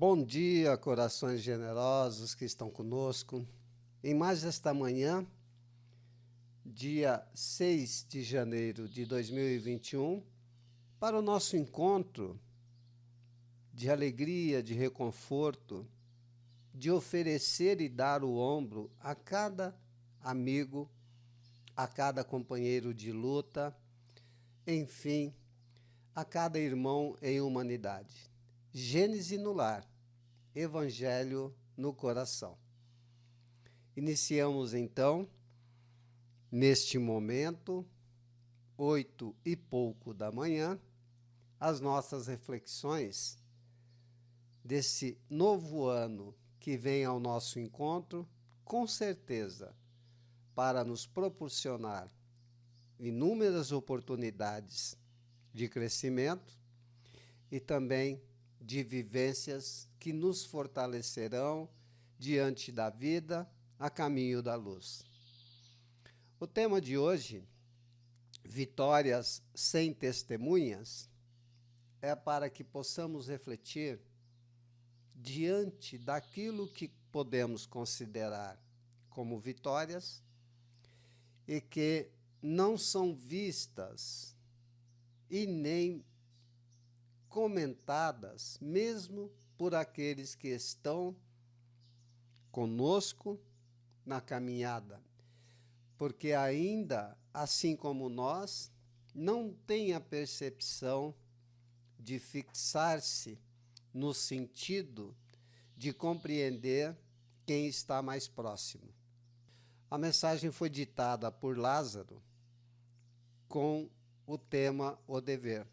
Bom dia, corações generosos que estão conosco. Em mais esta manhã, dia 6 de janeiro de 2021, para o nosso encontro de alegria, de reconforto, de oferecer e dar o ombro a cada amigo, a cada companheiro de luta, enfim, a cada irmão em humanidade. Gênese no lar, Evangelho no coração. Iniciamos então, neste momento, 8 e pouco da manhã, as nossas reflexões desse novo ano que vem ao nosso encontro, com certeza, para nos proporcionar inúmeras oportunidades de crescimento e também de vivências que nos fortalecerão diante da vida a caminho da luz. O tema de hoje, Vitórias sem Testemunhas, é para que possamos refletir diante daquilo que podemos considerar como vitórias e que não são vistas e nem comentadas, mesmo por aqueles que estão conosco na caminhada, porque ainda, assim como nós, não têm a percepção de fixar-se no sentido de compreender quem está mais próximo. A mensagem foi ditada por Lázaro com o tema O Dever.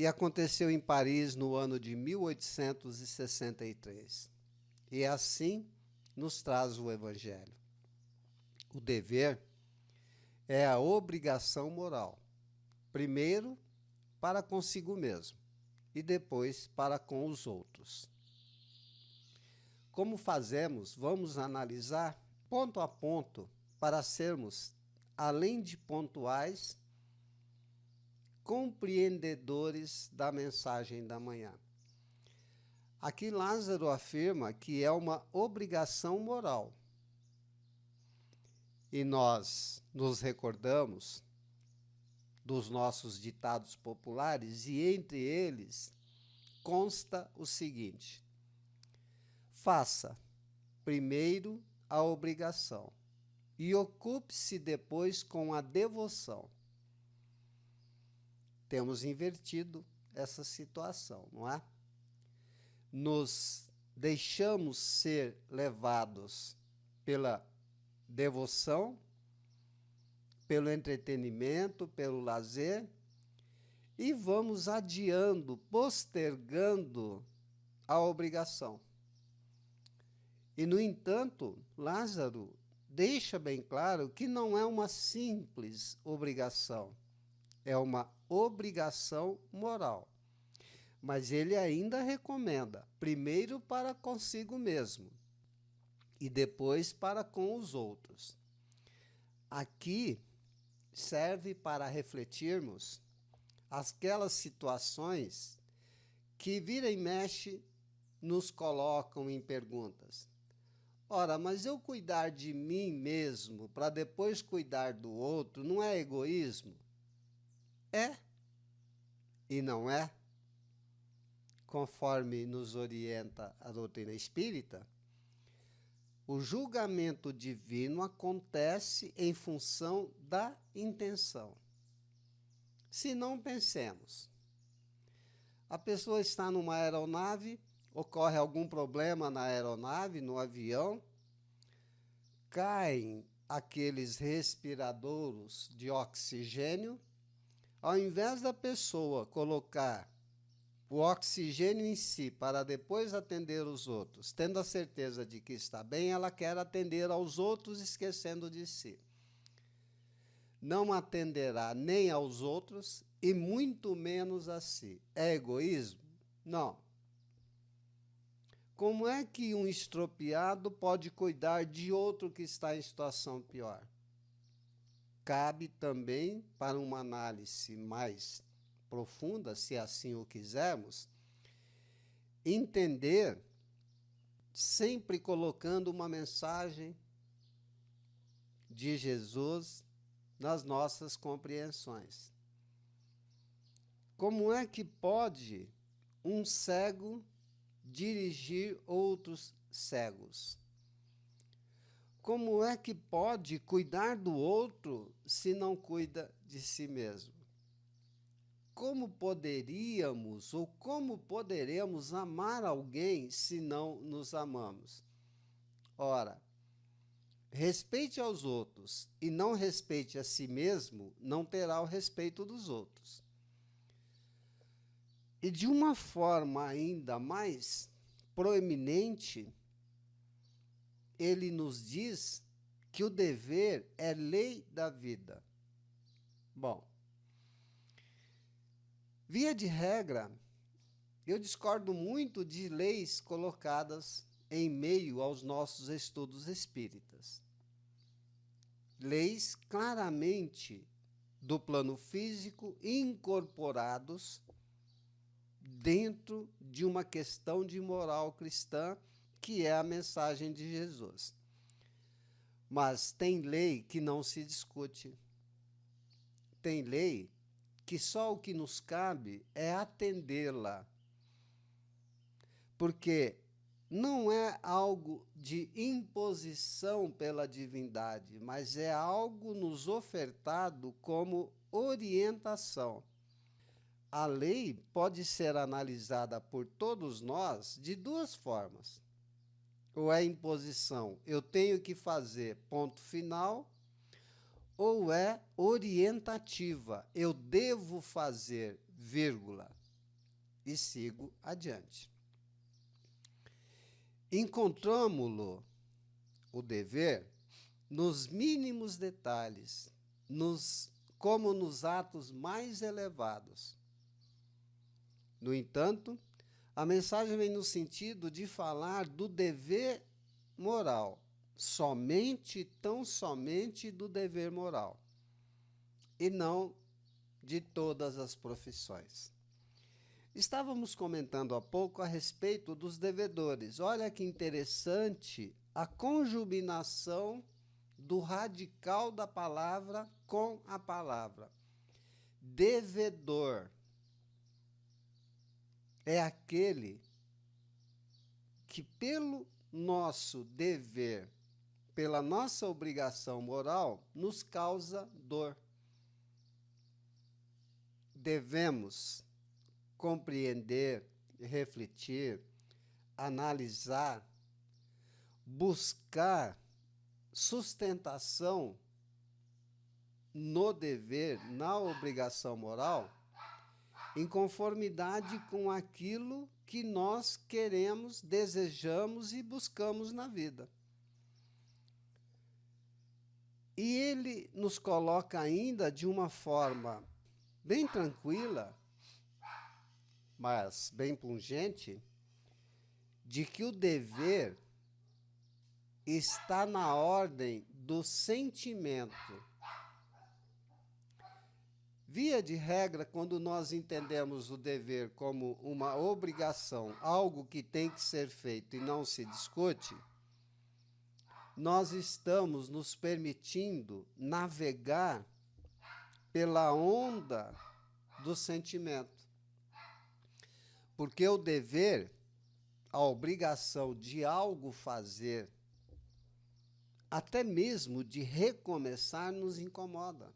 E aconteceu em Paris no ano de 1863. E assim nos traz o Evangelho. O dever é a obrigação moral, primeiro para consigo mesmo e depois para com os outros. Como fazemos? Vamos analisar ponto a ponto para sermos, além de pontuais, compreendedores da mensagem da manhã. Aqui Lázaro afirma que é uma obrigação moral. E nós nos recordamos dos nossos ditados populares e entre eles consta o seguinte: faça primeiro a obrigação e ocupe-se depois com a devoção. Temos invertido essa situação, não é? Nos deixamos ser levados pela devoção, pelo entretenimento, pelo lazer, e vamos adiando, postergando a obrigação. E, no entanto, Lázaro deixa bem claro que não é uma simples obrigação, é uma obrigação moral. Mas ele ainda recomenda, primeiro para consigo mesmo e depois para com os outros. Aqui serve para refletirmos aquelas situações que vira e mexe nos colocam em perguntas. Ora, mas eu cuidar de mim mesmo para depois cuidar do outro não é egoísmo? É e não é? Conforme nos orienta a doutrina espírita, o julgamento divino acontece em função da intenção. Se não, pensemos. A pessoa está numa aeronave, ocorre algum problema na aeronave, no avião, caem aqueles respiradouros de oxigênio, ao invés da pessoa colocar o oxigênio em si para depois atender os outros, tendo a certeza de que está bem, ela quer atender aos outros esquecendo de si. Não atenderá nem aos outros e muito menos a si. É egoísmo? Não. Como é que um estropiado pode cuidar de outro que está em situação pior? Cabe também, para uma análise mais profunda, se assim o quisermos, entender, sempre colocando uma mensagem de Jesus nas nossas compreensões. Como é que pode um cego dirigir outros cegos? Como é que pode cuidar do outro se não cuida de si mesmo? Como poderíamos ou como poderemos amar alguém se não nos amamos? Ora, respeite aos outros e não respeite a si mesmo, não terá o respeito dos outros. E de uma forma ainda mais proeminente, ele nos diz que o dever é lei da vida. Bom, via de regra, eu discordo muito de leis colocadas em meio aos nossos estudos espíritas. Leis claramente do plano físico incorporados dentro de uma questão de moral cristã, que é a mensagem de Jesus. Mas tem lei que não se discute. Tem lei que só o que nos cabe é atendê-la. Porque não é algo de imposição pela divindade, mas é algo nos ofertado como orientação. A lei pode ser analisada por todos nós de duas formas. Ou é imposição, eu tenho que fazer, ponto final, ou é orientativa, eu devo fazer, vírgula, e sigo adiante. Encontramo-lo, o dever, nos mínimos detalhes, como nos atos mais elevados. No entanto, a mensagem vem no sentido de falar do dever moral, tão somente do dever moral, e não de todas as profissões. Estávamos comentando há pouco a respeito dos devedores. Olha que interessante a conjuminação do radical da palavra com a palavra. Devedor é aquele que, pelo nosso dever, pela nossa obrigação moral, nos causa dor. Devemos compreender, refletir, analisar, buscar sustentação no dever, na obrigação moral, em conformidade com aquilo que nós queremos, desejamos e buscamos na vida. E ele nos coloca ainda de uma forma bem tranquila, mas bem pungente, de que o dever está na ordem do sentimento. Via de regra, quando nós entendemos o dever como uma obrigação, algo que tem que ser feito e não se discute, nós estamos nos permitindo navegar pela onda do sentimento. Porque o dever, a obrigação de algo fazer, até mesmo de recomeçar, nos incomoda.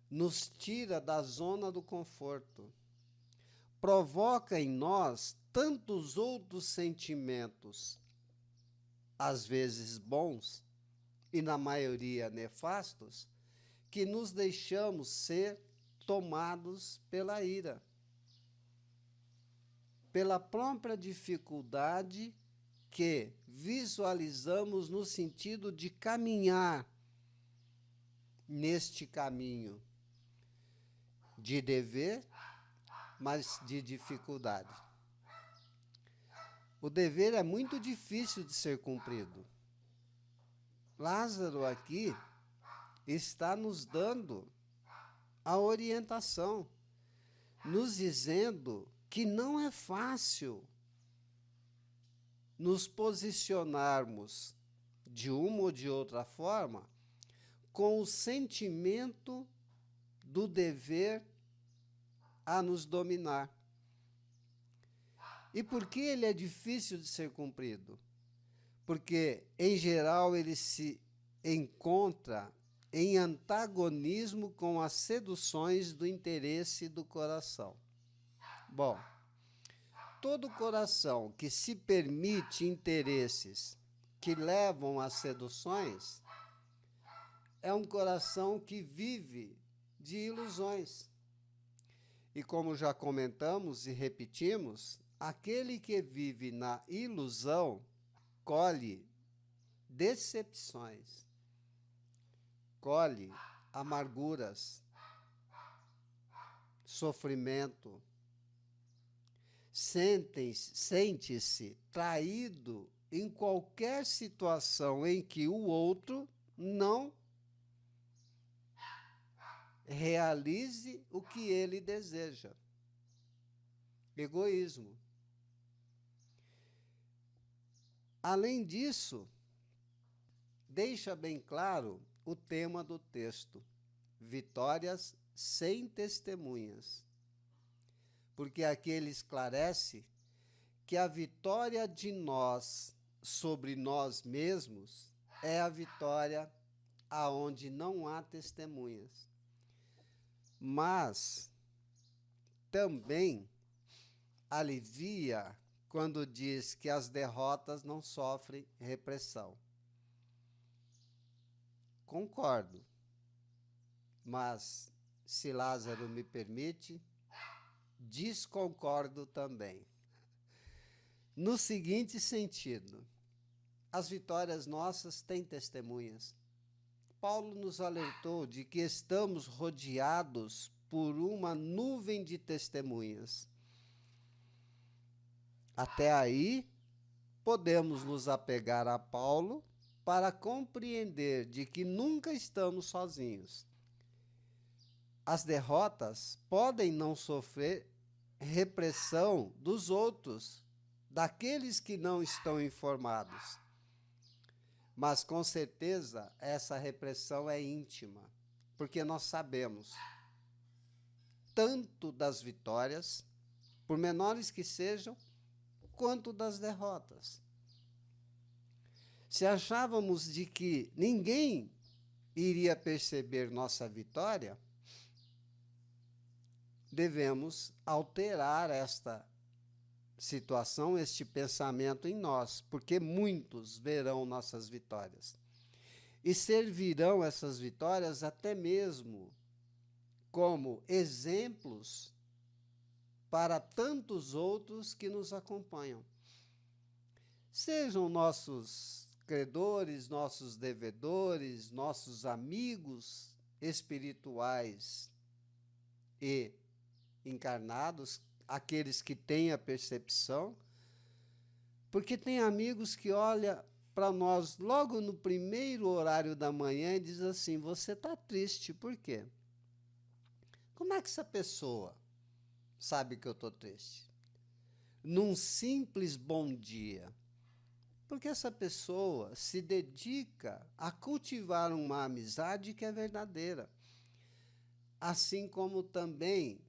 Nos tira da zona do conforto. Provoca em nós tantos outros sentimentos, às vezes bons e na maioria nefastos, que nos deixamos ser tomados pela ira, pela própria dificuldade que visualizamos no sentido de caminhar neste caminho de dever, mas de dificuldade. O dever é muito difícil de ser cumprido. Lázaro aqui está nos dando a orientação, nos dizendo que não é fácil nos posicionarmos de uma ou de outra forma com o sentimento do dever a nos dominar. E por que ele é difícil de ser cumprido? Porque, em geral, ele se encontra em antagonismo com as seduções do interesse do coração. Bom, todo coração que se permite interesses que levam às seduções é um coração que vive de ilusões. E como já comentamos e repetimos, aquele que vive na ilusão colhe decepções, colhe amarguras, sofrimento, sente-se traído em qualquer situação em que o outro não realize o que ele deseja. Egoísmo. Além disso, deixa bem claro o tema do texto: vitórias sem testemunhas. Porque aqui ele esclarece que a vitória de nós sobre nós mesmos é a vitória aonde não há testemunhas. Mas também alivia quando diz que as derrotas não sofrem repressão. Concordo, mas, se Lázaro me permite, desconcordo também. No seguinte sentido, as vitórias nossas têm testemunhas. Paulo nos alertou de que estamos rodeados por uma nuvem de testemunhas. Até aí, podemos nos apegar a Paulo para compreender de que nunca estamos sozinhos. As derrotas podem não sofrer repressão dos outros, daqueles que não estão informados. Mas, com certeza, essa repressão é íntima, porque nós sabemos tanto das vitórias, por menores que sejam, quanto das derrotas. Se achávamos de que ninguém iria perceber nossa vitória, devemos alterar esta situação, este pensamento em nós, porque muitos verão nossas vitórias. E servirão essas vitórias até mesmo como exemplos para tantos outros que nos acompanham. Sejam nossos credores, nossos devedores, nossos amigos espirituais e encarnados, aqueles que têm a percepção, porque tem amigos que olham para nós logo no primeiro horário da manhã e diz assim: você está triste, por quê? Como é que essa pessoa sabe que eu estou triste? Num simples bom dia. Porque essa pessoa se dedica a cultivar uma amizade que é verdadeira. Assim como também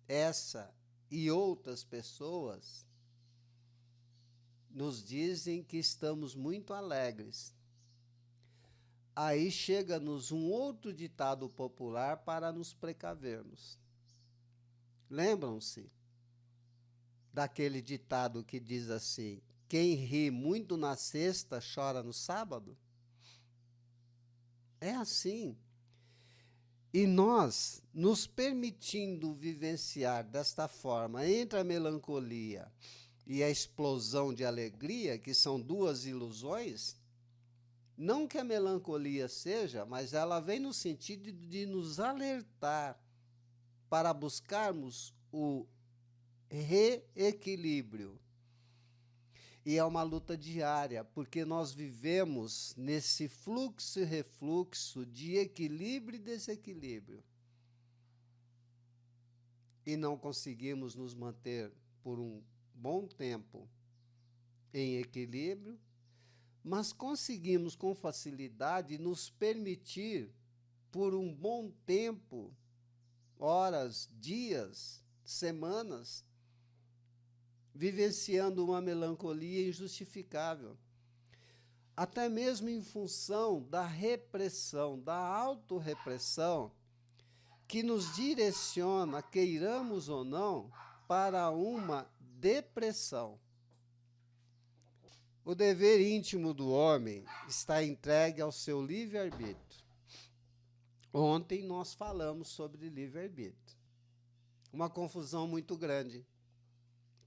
essa e outras pessoas nos dizem que estamos muito alegres. Aí chega-nos um outro ditado popular para nos precavermos. Lembram-se daquele ditado que diz assim: quem ri muito na sexta, chora no sábado? É assim. E nós, nos permitindo vivenciar desta forma, entre a melancolia e a explosão de alegria, que são duas ilusões, não que a melancolia seja, mas ela vem no sentido de nos alertar para buscarmos o reequilíbrio. E é uma luta diária, porque nós vivemos nesse fluxo e refluxo de equilíbrio e desequilíbrio. e não conseguimos nos manter por um bom tempo em equilíbrio, mas conseguimos com facilidade nos permitir por um bom tempo, horas, dias, semanas, vivenciando uma melancolia injustificável. Até mesmo em função da repressão, da autorrepressão, que nos direciona, queiramos ou não, para uma depressão. O dever íntimo do homem está entregue ao seu livre-arbítrio. Ontem nós falamos sobre livre-arbítrio. Uma confusão muito grande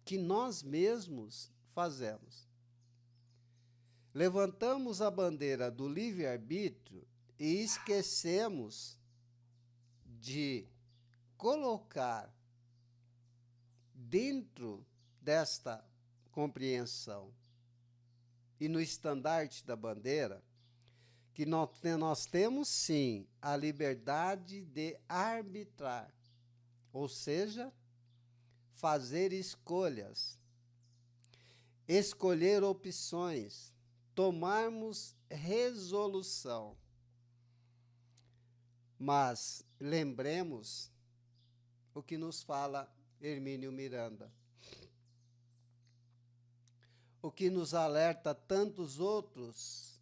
que nós mesmos fazemos. Levantamos a bandeira do livre-arbítrio e esquecemos de colocar dentro desta compreensão e no estandarte da bandeira que nós temos sim a liberdade de arbitrar, ou seja, fazer escolhas, escolher opções, tomarmos resolução. Mas lembremos o que nos fala Hermínio Miranda, o que nos alerta tantos outros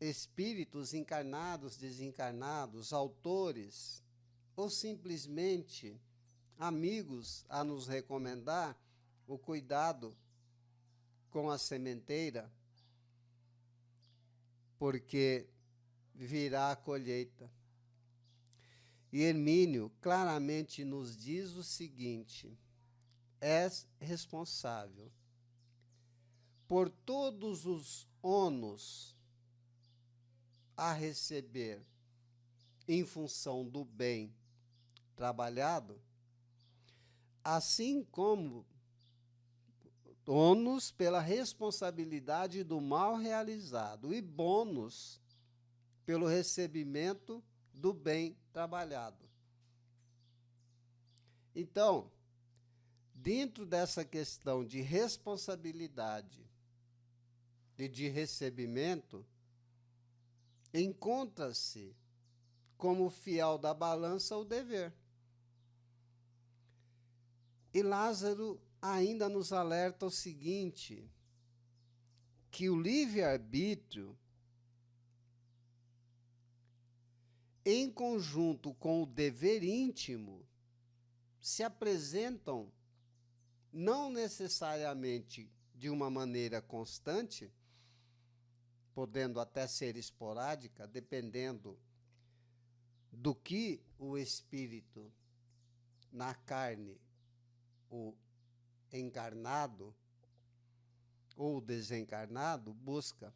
espíritos encarnados, desencarnados, autores, ou simplesmente amigos a nos recomendar o cuidado com a sementeira, porque virá a colheita. E Hermínio claramente nos diz o seguinte: és responsável por todos os ônus a receber em função do bem trabalhado, assim como ônus pela responsabilidade do mal realizado e bônus pelo recebimento do bem trabalhado. Então, dentro dessa questão de responsabilidade e de recebimento, encontra-se como fiel da balança o dever. E Lázaro ainda nos alerta o seguinte, que o livre-arbítrio, em conjunto com o dever íntimo, se apresentam não necessariamente de uma maneira constante, podendo até ser esporádica, dependendo do que o espírito na carne, o encarnado ou desencarnado, busca.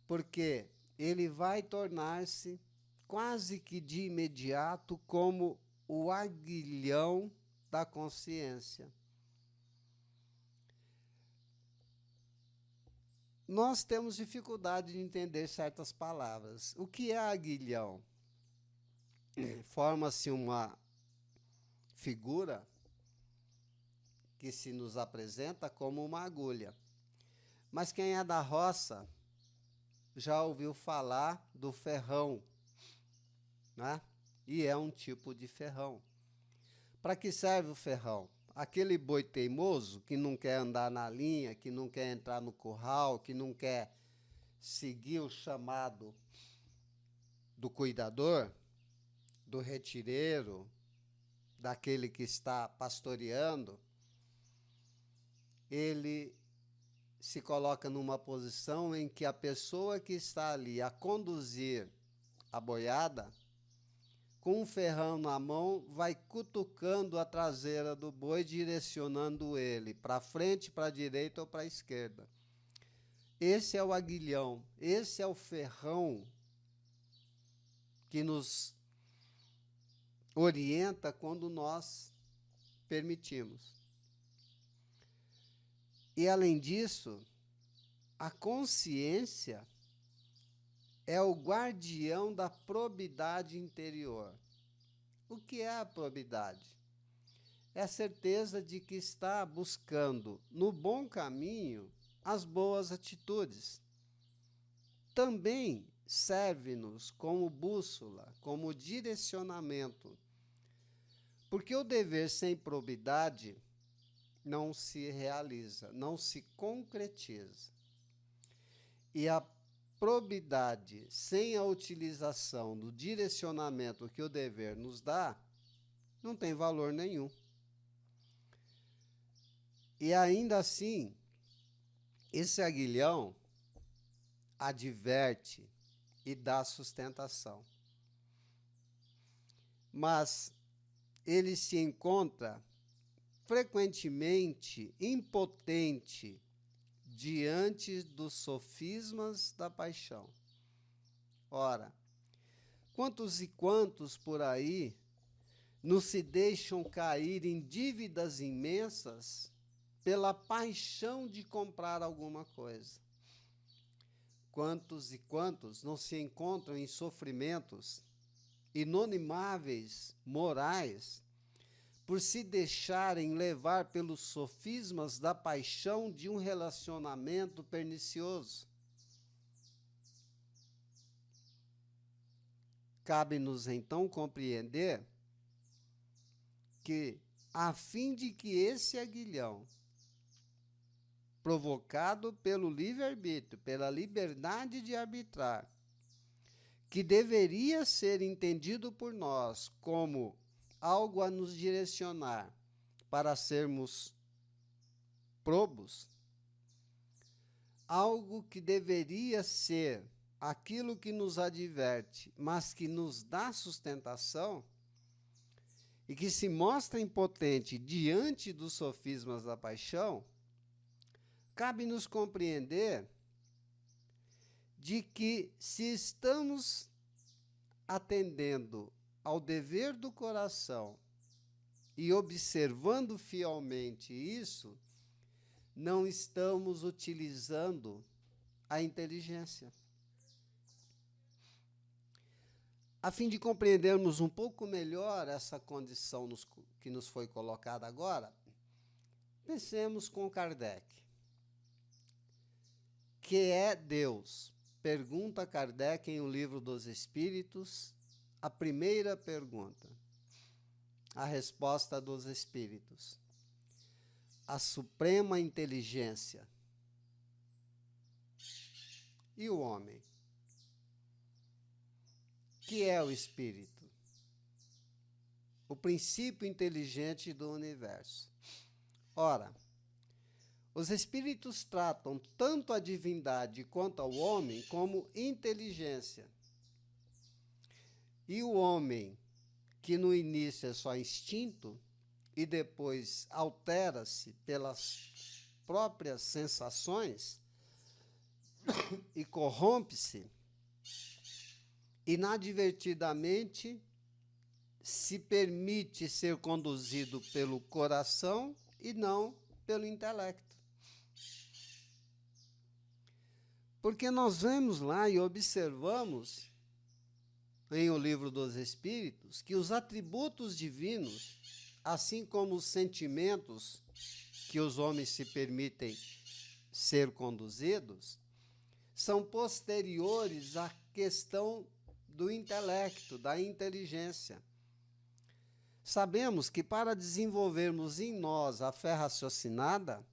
Porque ele vai tornar-se quase que de imediato como o aguilhão da consciência. Nós temos dificuldade de entender certas palavras. O que é aguilhão? Forma-se uma figura que se nos apresenta como uma agulha. Mas quem é da roça já ouviu falar do ferrão, né? E é um tipo de ferrão. Para que serve o ferrão? Aquele boi teimoso que não quer andar na linha, que não quer entrar no curral, que não quer seguir o chamado do cuidador, do retireiro, daquele que está pastoreando, ele se coloca numa posição em que a pessoa que está ali a conduzir a boiada, com um ferrão na mão, vai cutucando a traseira do boi, direcionando ele para frente, para a direita ou para a esquerda. Esse é o aguilhão, esse é o ferrão que nos orienta quando nós permitimos. E, além disso, a consciência é o guardião da probidade interior. O que é a probidade? é a certeza de que está buscando no bom caminho as boas atitudes. Também serve-nos como bússola, como direcionamento, porque o dever sem probidade não se realiza, não se concretiza. E a probidade sem a utilização do direcionamento que o dever nos dá, não tem valor nenhum. E ainda assim, esse aguilhão adverte e dá sustentação. Mas ele se encontra frequentemente impotente diante dos sofismas da paixão. Ora, quantos e quantos por aí não se deixam cair em dívidas imensas pela paixão de comprar alguma coisa? Quantos e quantos não se encontram em sofrimentos inonimáveis, morais, por se deixarem levar pelos sofismas da paixão de um relacionamento pernicioso? Cabe-nos então compreender que, a fim de que esse aguilhão, provocado pelo livre-arbítrio, pela liberdade de arbitrar, que deveria ser entendido por nós como algo a nos direcionar para sermos probos, algo que deveria ser aquilo que nos adverte, mas que nos dá sustentação e que se mostra impotente diante dos sofismas da paixão, cabe-nos compreender de que, se estamos atendendo ao dever do coração e observando fielmente isso, não estamos utilizando a inteligência. A fim de compreendermos um pouco melhor essa condição que nos foi colocada agora, pensemos com Kardec. Que é Deus? Pergunta Kardec em O Livro dos Espíritos, a primeira pergunta. A resposta dos Espíritos: a suprema inteligência. E o homem? Que é o Espírito? O princípio inteligente do universo. Ora, os Espíritos tratam tanto a divindade quanto ao homem como inteligência. E o homem, que no início é só instinto e depois altera-se pelas próprias sensações e corrompe-se, inadvertidamente se permite ser conduzido pelo coração e não pelo intelecto. Porque nós vemos lá e observamos em O Livro dos Espíritos que os atributos divinos, assim como os sentimentos que os homens se permitem ser conduzidos, são posteriores à questão do intelecto, da inteligência. Sabemos que para desenvolvermos em nós a fé raciocinada,